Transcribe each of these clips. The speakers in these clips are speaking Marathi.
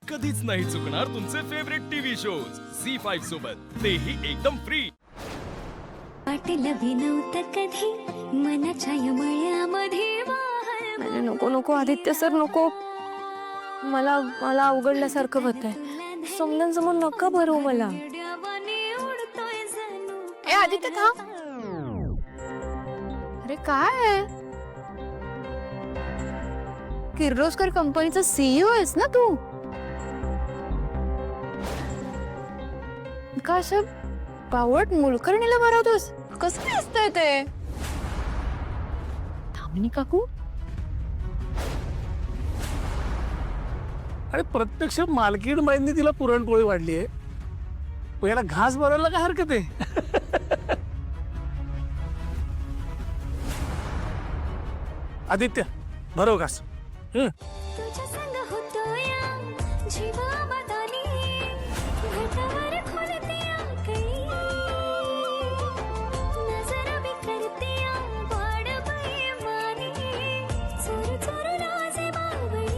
कधीच नाही चुकणार तुमचे फेवरेट टीव्ही शोज झी5 सोबत, तेही एकदम फ्री। वाटेल नव्हतं कधी मनाच्या मळ्यामध्ये वाहन। नको नको आदित्य सर नको, मला मला अवघडल्यासारखं होतंय। समोर नका भरू मला। ए आदित्य थांब। अरे काय किर्लोस्कर कंपनीचा सीईओ आहेस ना तू? का असं बावट मुलकर्णीला भरवतोस? कसं काय असतंय ते? थांबणी काकू, अरे प्रत्यक्ष मालकीण बाईंनी तिला पुरणपोळी वाढली आहे, याला घास भरायला काय हरकत आहे? आदित्य भरव घास। तुझ्या संग होतोया जीवा बदानी घटावर खोलतेया काही नजर भी करतेया वाड बेमानी चोर चोर राजे बावळी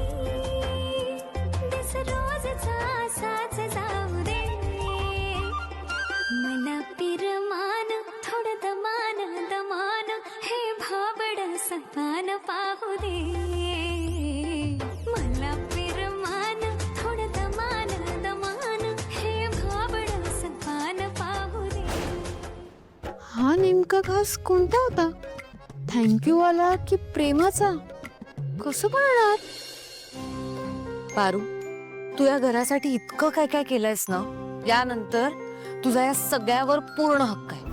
दिस रोजचा साच जाऊ दे मला पिरमान थोडं दमान दमान हे भाबड सपान पाहू दे मला पिरमान थोडं दमान दमान हे भाबड सपान पाहू दे। हा नेमका घास कोणता होता? थँक्यू वाला की प्रेमाचा? कसं कळणार? पारू, तू या घरासाठी इतकं काय काय केलंयस ना, यानंतर तुझा या सगळ्यावर पूर्ण हक्क आहे।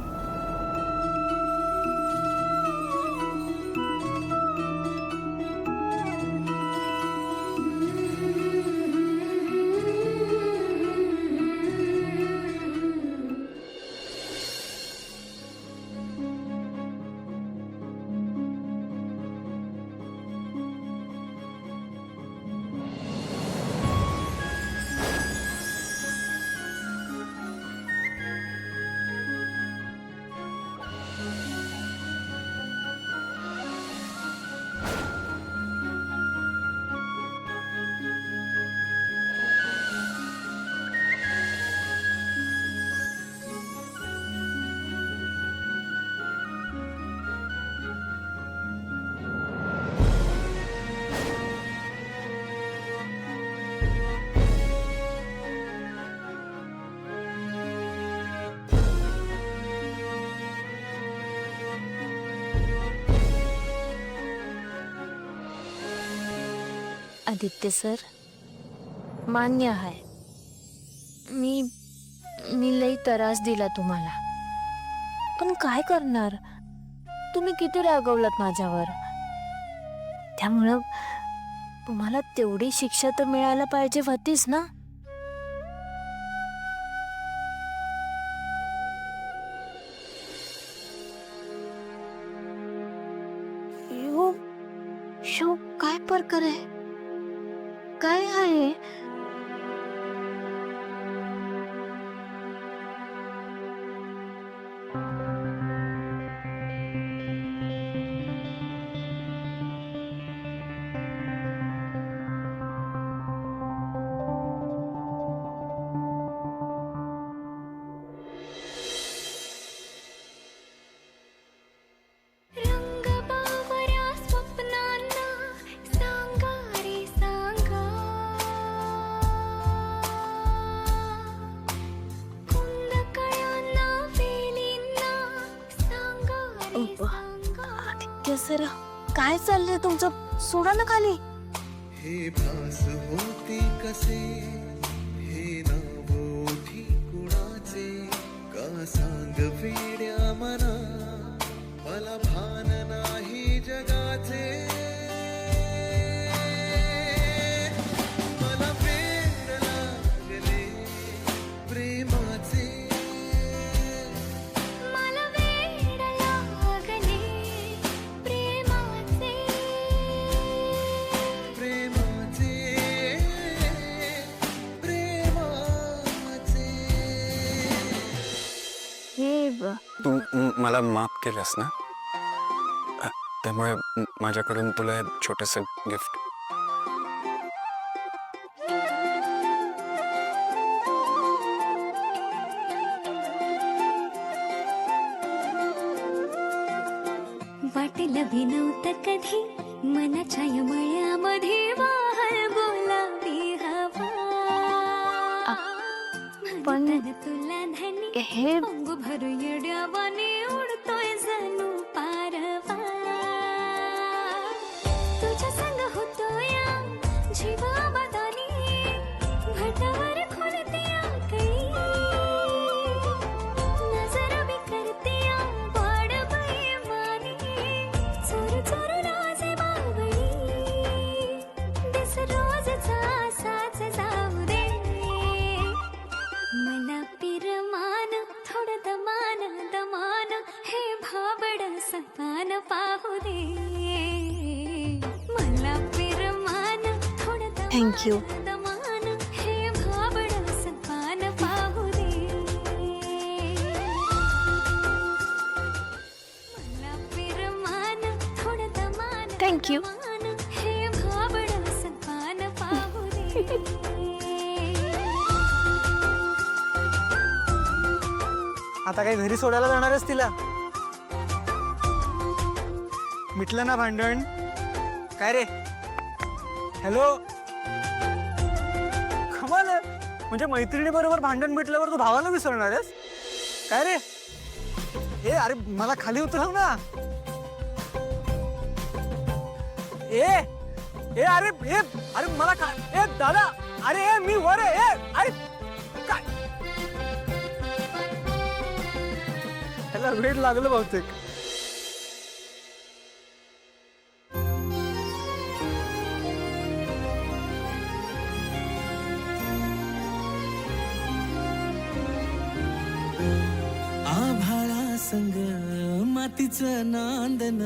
आदित्य सर, मान्य आहे, मी लई त्रास दिला तुम्हाला, पण काय करणार? तुम्ही किती रागवलात माझ्यावर, त्यामुळं तुम्हाला तेवढी शिक्षा तर मिळायला पाहिजे होतीच ना। यो शो काय प्रकार आहे? काय आहे? रंग बावऱ्या स्वप्नांना सांगा रे सांगा कुंद कळ्यांना वेलींना सांगा रे सांगा। आदित्य सर, काय चाललंय तुमचं? सोडा ना खाली। हे भास होती कसे, हे नाव ओठी कुणाचे, का सांग वेड्या मना, मला भान नाही जगाचे, मला वेड लागले प्रेमाचे, मला वेड लागले प्रेमाचे, प्रेमाचे, प्रेमाचे। हे तू मला माफ केलंस ना, त्यामुळे माझ्याकडून तुला छोटंसं गिफ्ट। पाहिलं भी नव्हतं कधी मनाच्या या मळ्यामध्ये वाहल गुलाबी हवा पण म्हणताना तुला धनी हे अंग भरू येड्यावाने उडतोय जणू पारवा तुझ्या संग होतोया जीवा बदानी घटावर खुलतिया कळी नजर भी करतिया वाड बेईमानी चोर चोर राजे बावळी दिस रोजचा असाच जाऊ दे मला पिरमान थोडं दमान दमान हे भाबड सपान पाहू दे मला पिरमान थोडं Thank you. दमान हे भाबड सपान पाहू दे मला पिरमान थोडं दमान Thank you. दमान हे भाबड सपान पाहू दे आता काही घरी सोडायला जाणारच तिला मिटलं ना भांडण काय रे हॅलो कमाल आहे. म्हणजे मैत्रिणी बरोबर भांडण मिटल्यावर तू भावाला विसरणार आहेस काय रे ए अरे मला खाली उतरव ना ए ए अरे ए अरे मला ए दादा अरे ए मी वर आहे ए अरे काय त्याला वेळ लागलं बहुतेक आभाळा संग मातीचं नांदन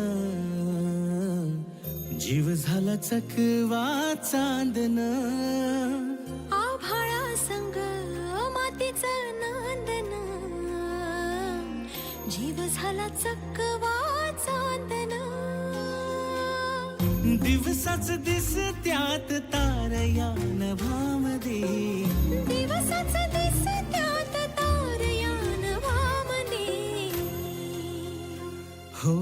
जीव झाला चकवा चांदन आभाळा संग मातीचं नांदन जीव झाला चकवा चांदन दिवसाच दिस त्यात तारया नभामध्ये दिवसाच दिस त्यात तारया नभामने हो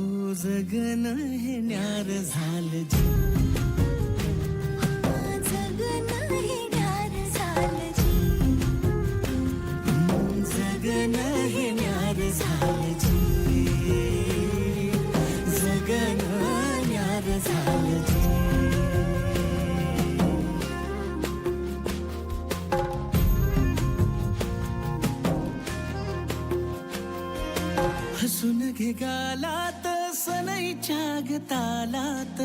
जगन हे न्यार झालं जी जगन हे न्यार झालं जी जगन हे न्यार झालं जी जगन न्यार झालं जी हसून घे गालात सनईच्या गतालात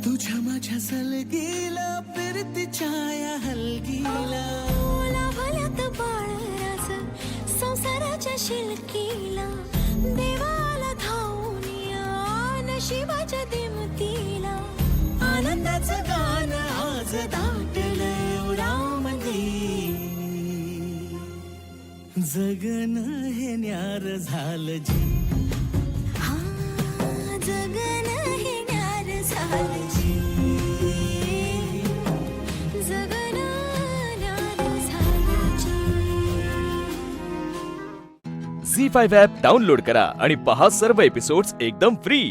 तुझ्या माझ्या सलगीला फिरतीच्या या हलगीला लाभल्यात बाळरास संसाराच्या शिलकीला देवाला धावून या नशिबाच्या दिमतीला आनंदाचं गाणं आज दाटलं उडामध्ये जगन हे न्यार झालं जी हा जगन हे न्यार झालं जी जगन न्यार झालं जी झी 5 ॲप डाउनलोड करा आणि पहा सर्व एपिसोड्स एकदम फ्री.